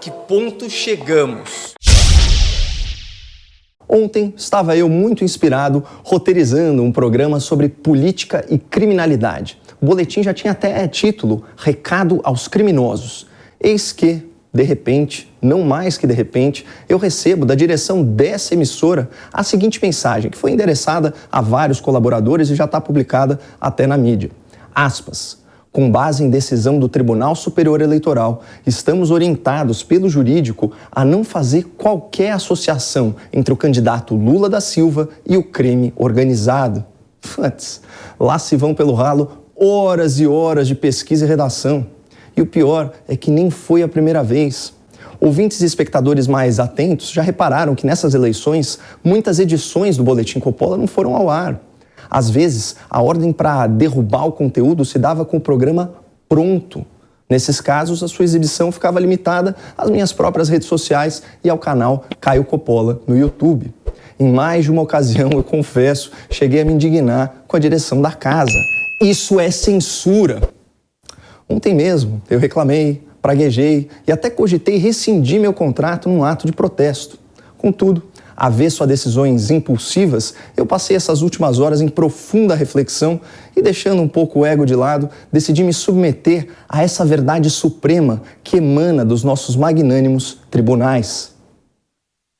que ponto chegamos? Ontem estava eu muito inspirado roteirizando um programa sobre política e criminalidade. O boletim já tinha até título Recado aos Criminosos. Eis que, de repente, não mais que de repente, eu recebo da direção dessa emissora a seguinte mensagem, que foi endereçada a vários colaboradores e já está publicada até na mídia. Aspas. Com base em decisão do Tribunal Superior Eleitoral, estamos orientados pelo jurídico a não fazer qualquer associação entre o candidato Lula da Silva e o crime organizado. Putz, lá se vão pelo ralo horas e horas de pesquisa e redação. E o pior é que nem foi a primeira vez. Ouvintes e espectadores mais atentos já repararam que nessas eleições, muitas edições do Boletim Coppola não foram ao ar. Às vezes, a ordem para derrubar o conteúdo se dava com o programa pronto. Nesses casos, a sua exibição ficava limitada às minhas próprias redes sociais e ao canal Caio Coppola no YouTube. Em mais de uma ocasião, eu confesso, cheguei a me indignar com a direção da casa. Isso é censura! Ontem mesmo, eu reclamei, praguejei e até cogitei rescindir meu contrato num ato de protesto. Contudo, avesso a decisões impulsivas, eu passei essas últimas horas em profunda reflexão e, deixando um pouco o ego de lado, decidi me submeter a essa verdade suprema que emana dos nossos magnânimos tribunais.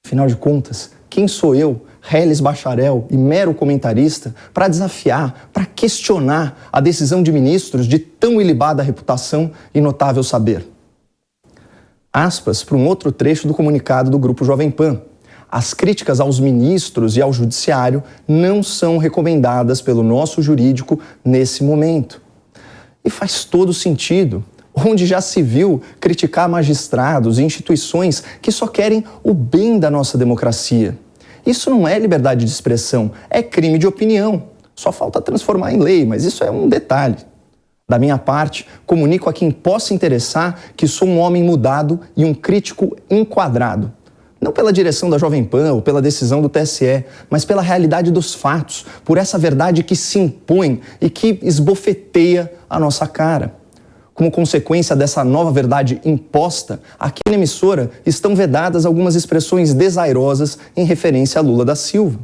Afinal de contas, quem sou eu, reles bacharel e mero comentarista, para desafiar, para questionar a decisão de ministros de tão ilibada reputação e notável saber? Aspas para um outro trecho do comunicado do Grupo Jovem Pan. As críticas aos ministros e ao judiciário não são recomendadas pelo nosso jurídico nesse momento. E faz todo sentido, onde já se viu criticar magistrados e instituições que só querem o bem da nossa democracia. Isso não é liberdade de expressão, é crime de opinião. Só falta transformar em lei, mas isso é um detalhe. Da minha parte, comunico a quem possa interessar que sou um homem mudado e um crítico enquadrado. Não pela direção da Jovem Pan ou pela decisão do TSE, mas pela realidade dos fatos, por essa verdade que se impõe e que esbofeteia a nossa cara. Como consequência dessa nova verdade imposta, aqui na emissora estão vedadas algumas expressões desairosas em referência a Lula da Silva.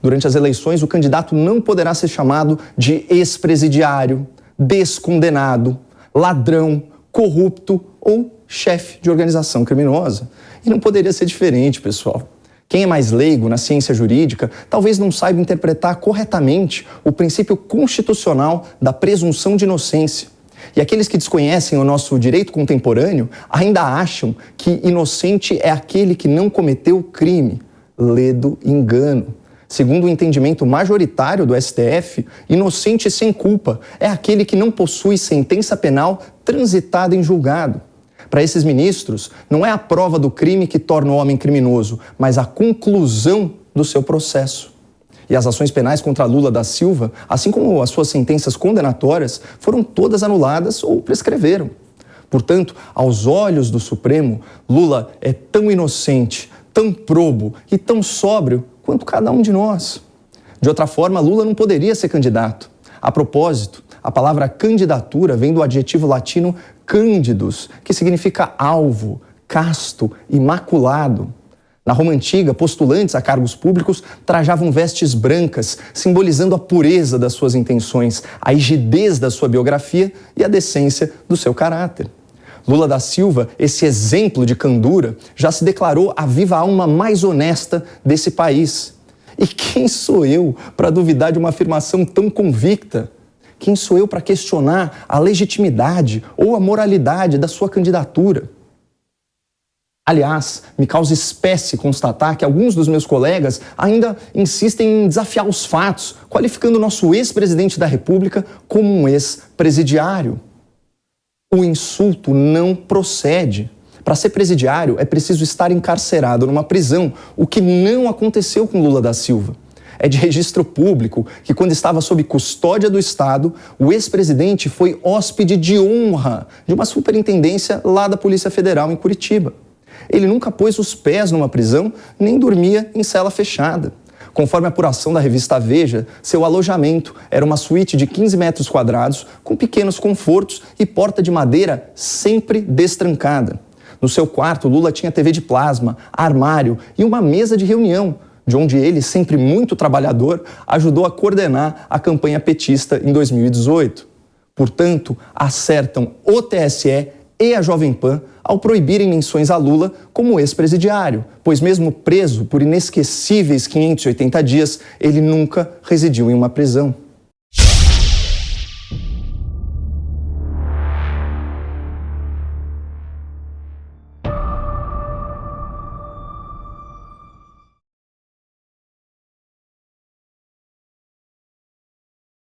Durante as eleições, o candidato não poderá ser chamado de ex-presidiário, descondenado, ladrão, corrupto ou chefe de organização criminosa. E não poderia ser diferente, pessoal. Quem é mais leigo na ciência jurídica talvez não saiba interpretar corretamente o princípio constitucional da presunção de inocência. E aqueles que desconhecem o nosso direito contemporâneo ainda acham que inocente é aquele que não cometeu crime. Ledo engano. Segundo o entendimento majoritário do STF, inocente sem culpa é aquele que não possui sentença penal transitada em julgado. Para esses ministros, não é a prova do crime que torna o homem criminoso, mas a conclusão do seu processo. E as ações penais contra Lula da Silva, assim como as suas sentenças condenatórias, foram todas anuladas ou prescreveram. Portanto, aos olhos do Supremo, Lula é tão inocente, tão probo e tão sóbrio quanto cada um de nós. De outra forma, Lula não poderia ser candidato. A propósito, a palavra candidatura vem do adjetivo latino cândidus, que significa alvo, casto, imaculado. Na Roma Antiga, postulantes a cargos públicos trajavam vestes brancas, simbolizando a pureza das suas intenções, a rigidez da sua biografia e a decência do seu caráter. Lula da Silva, esse exemplo de candura, já se declarou a viva alma mais honesta desse país. E quem sou eu para duvidar de uma afirmação tão convicta? Quem sou eu para questionar a legitimidade ou a moralidade da sua candidatura? Aliás, me causa espécie constatar que alguns dos meus colegas ainda insistem em desafiar os fatos, qualificando o nosso ex-presidente da República como um ex-presidiário. O insulto não procede. Para ser presidiário, é preciso estar encarcerado numa prisão, o que não aconteceu com Lula da Silva. É de registro público que, quando estava sob custódia do Estado, o ex-presidente foi hóspede de honra de uma superintendência lá da Polícia Federal em Curitiba. Ele nunca pôs os pés numa prisão, nem dormia em cela fechada. Conforme a apuração da revista Veja, seu alojamento era uma suíte de 15 metros quadrados, com pequenos confortos e porta de madeira sempre destrancada. No seu quarto, Lula tinha TV de plasma, armário e uma mesa de reunião, de onde ele, sempre muito trabalhador, ajudou a coordenar a campanha petista em 2018. Portanto, acertam o TSE e a Jovem Pan ao proibirem menções a Lula como ex-presidiário, pois mesmo preso por inesquecíveis 580 dias, ele nunca residiu em uma prisão.